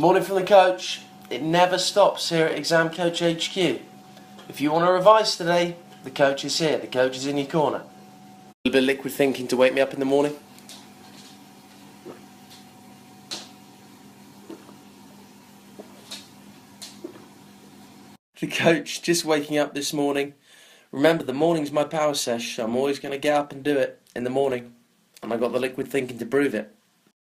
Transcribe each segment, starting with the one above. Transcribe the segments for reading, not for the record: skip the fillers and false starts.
Morning from the coach. It never stops here at Exam Coach HQ. If you want to revise today, the coach is here. The coach is in your corner. A little bit of liquid thinking to wake me up in the morning. The coach just waking up this morning. Remember, the morning's my power sesh. I'm always going to get up and do it in the morning. And I got the liquid thinking to prove it.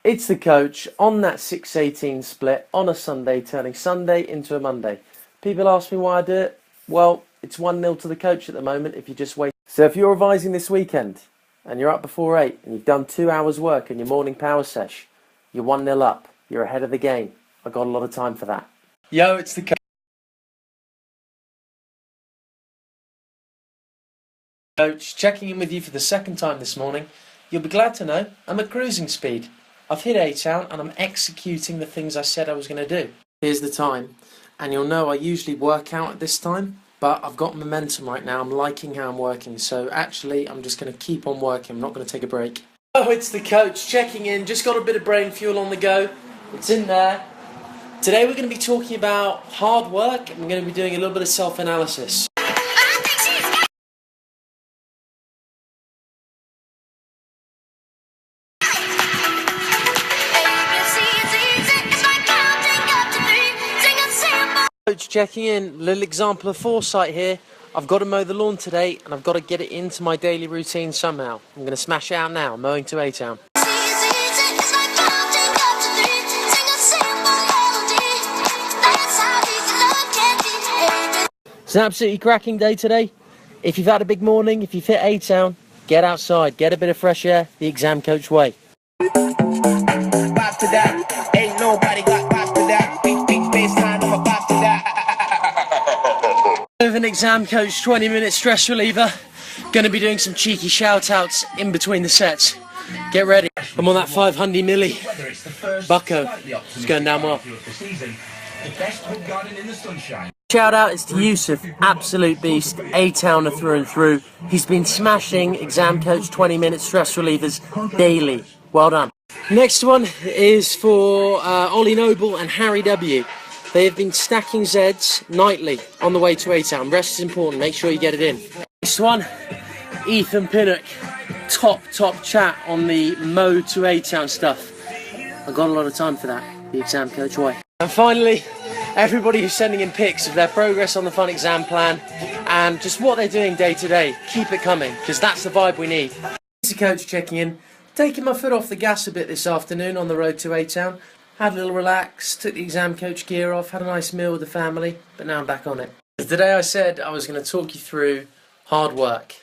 It's the coach on that 6:18 split on a Sunday, turning Sunday into a Monday. People ask me why I do it. Well, it's 1-0 to the coach at the moment if you just wait. So if you're revising this weekend and you're up before 8 and you've done 2 hours work in your morning power sesh, you're 1-0 up. You're ahead of the game. I got a lot of time for that. Yo, it's the coach. Coach, checking in with you for the second time this morning. You'll be glad to know I'm at cruising speed. I've hit A-Town and I'm executing the things I said I was going to do. Here's the time, and you'll know I usually work out at this time, but I've got momentum right now. I'm liking how I'm working, so actually I'm just going to keep on working. I'm not going to take a break. Oh, it's the coach checking in. Just got a bit of brain fuel on the go. It's in there. Today we're going to be talking about hard work, and we're going to be doing a little bit of self-analysis. Coach checking in, little example of foresight here. I've got to mow the lawn today and I've got to get it into my daily routine somehow. I'm going to smash it out now, mowing to A-Town. It's an absolutely cracking day today. If you've had a big morning, if you've hit A-Town, get outside, get a bit of fresh air, the Exam Coach way. Ain't nobody got past that. Big baseline, I'm about to that. With an Exam Coach 20-minute stress reliever. Gonna be doing some cheeky shout-outs in between the sets. Get ready. I'm on that 500 milli. Bucko. It's going down well. Shout-out is to Yusuf. Absolute beast. A-Towner through and through. He's been smashing Exam Coach 20-minute stress relievers daily. Well done. Next one is for Ollie Noble and Harry W. They have been stacking Zeds nightly on the way to A-Town. Rest is important, make sure you get it in. Next one, Ethan Pinnock. Top chat on the Mo to A-Town stuff. I've got a lot of time for that, the Exam Coach way. And finally, everybody who's sending in pics of their progress on the Fun Exam Plan and just what they're doing day to day. Keep it coming, because that's the vibe we need. This is the coach checking in. Taking my foot off the gas a bit this afternoon on the road to A-Town. Had a little relax, took the Exam Coach gear off, had a nice meal with the family, but now I'm back on it. Today I said I was going to talk you through hard work,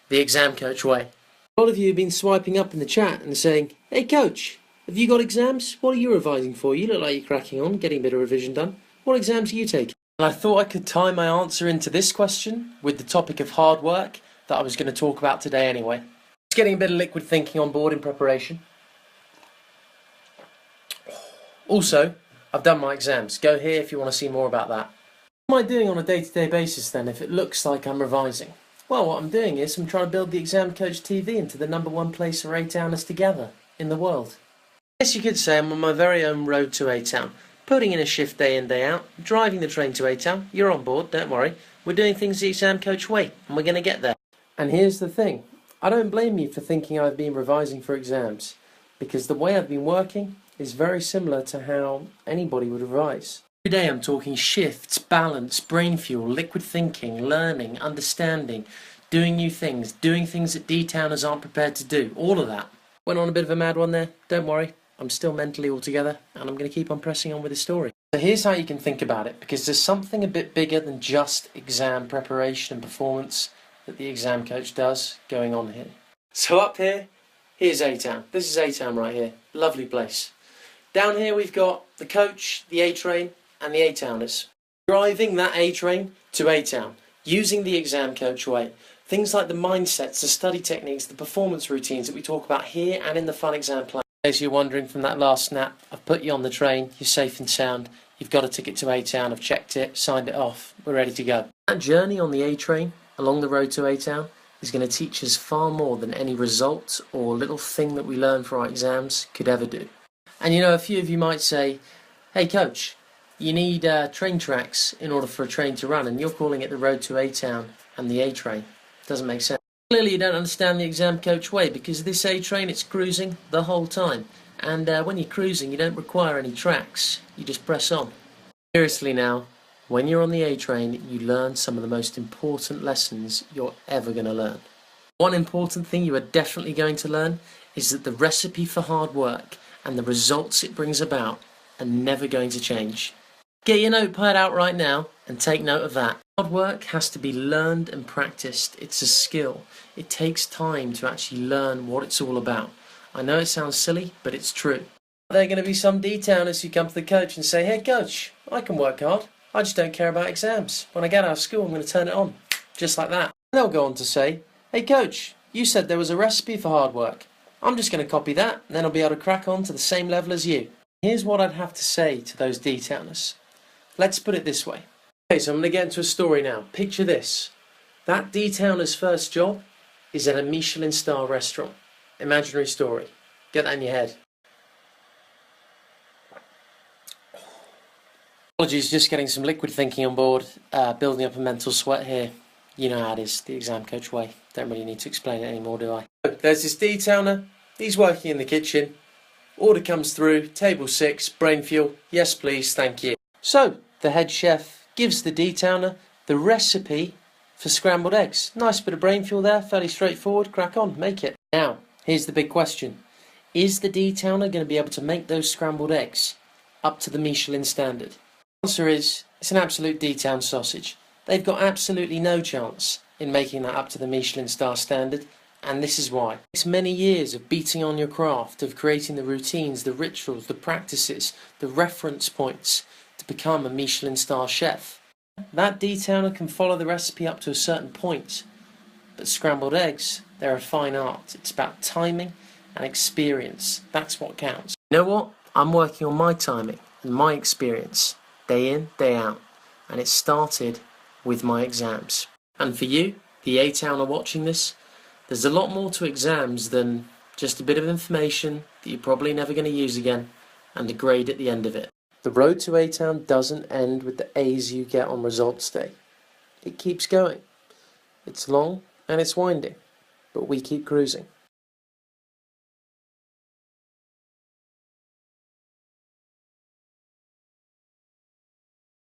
the Exam Coach way. A lot of you have been swiping up in the chat and saying, "Hey coach, have you got exams? What are you revising for? You look like you're cracking on, getting a bit of revision done. What exams are you taking?" And I thought I could tie my answer into this question with the topic of hard work that I was going to talk about today anyway. Just getting a bit of liquid thinking on board in preparation. Also, I've done my exams. Go here if you want to see more about that. What am I doing on a day-to-day basis then if it looks like I'm revising? Well, what I'm doing is I'm trying to build the Exam Coach TV into the #1 place for A-Towners together in the world. I guess you could say I'm on my very own road to A-Town. Putting in a shift day in, day out, driving the train to A-Town. You're on board, don't worry. We're doing things the Exam Coach way, and we're going to get there. And here's the thing. I don't blame you for thinking I've been revising for exams, because the way I've been working is very similar to how anybody would revise. Every day I'm talking shifts, balance, brain fuel, liquid thinking, learning, understanding, doing new things, doing things that D-Towners aren't prepared to do, all of that. Went on a bit of a mad one there, don't worry, I'm still mentally all together and I'm going to keep on pressing on with the story. So here's how you can think about it, because there's something a bit bigger than just exam preparation and performance that the Exam Coach does going on here. So up here, here's A-Town. This is A-Town right here, lovely place. Down here we've got the coach, the A-Train and the A-Towners. Driving that A-Train to A-Town, using the Exam Coach way. Things like the mindsets, the study techniques, the performance routines that we talk about here and in the Fun Exam Plan. In case you're wondering from that last snap, I've put you on the train, you're safe and sound, you've got a ticket to A-Town, I've checked it, signed it off, we're ready to go. That journey on the A-Train, along the road to A-Town, is going to teach us far more than any result or little thing that we learn for our exams could ever do. And you know, a few of you might say, Hey coach, you need train tracks in order for a train to run, and you're calling it the road to A-Town and the A-Train. Doesn't make sense. Clearly you don't understand the exam coach way, because this A-Train, it's cruising the whole time. And when you're cruising, you don't require any tracks. You just press on. Seriously now, when you're on the A-Train, you learn some of the most important lessons you're ever going to learn. One important thing you are definitely going to learn is that the recipe for hard work and the results it brings about are never going to change. Get your notepad out right now and take note of that. Hard work has to be learned and practiced. It's a skill. It takes time to actually learn what it's all about. I know it sounds silly, but it's true. There are going to be some D-towners who come to the coach and say, "Hey coach, I can work hard. I just don't care about exams. When I get out of school, I'm going to turn it on." Just like that. And they'll go on to say, "Hey coach, you said there was a recipe for hard work. I'm just going to copy that, and then I'll be able to crack on to the same level as you." Here's what I'd have to say to those D-towners. Let's put it this way. Okay, so I'm going to get into a story now. Picture this. That D-towner's first job is at a Michelin star restaurant. Imaginary story. Get that in your head. Apologies, just getting some liquid thinking on board, building up a mental sweat here. You know how it is, the exam coach way. Don't really need to explain it anymore, do I? There's this D-towner. He's working in the kitchen. Order comes through, table 6, brain fuel. Yes please, thank you. So, the head chef gives the D-towner the recipe for scrambled eggs. Nice bit of brain fuel there, fairly straightforward. Crack on, make it. Now, here's the big question. Is the D-towner going to be able to make those scrambled eggs up to the Michelin standard? The answer is, it's an absolute D-town sausage. They've got absolutely no chance in making that up to the Michelin star standard, and this is why. It's many years of beating on your craft, of creating the routines, the rituals, the practices, the reference points to become a Michelin star chef. That D-towner can follow the recipe up to a certain point, but scrambled eggs, they're a fine art. It's about timing and experience. That's what counts. You know what? I'm working on my timing and my experience, day in, day out, and it started with my exams. And for you, the A-towner watching this, there's a lot more to exams than just a bit of information that you're probably never going to use again and a grade at the end of it. The road to A-Town doesn't end with the A's you get on results day. It keeps going. It's long and it's winding, but we keep cruising.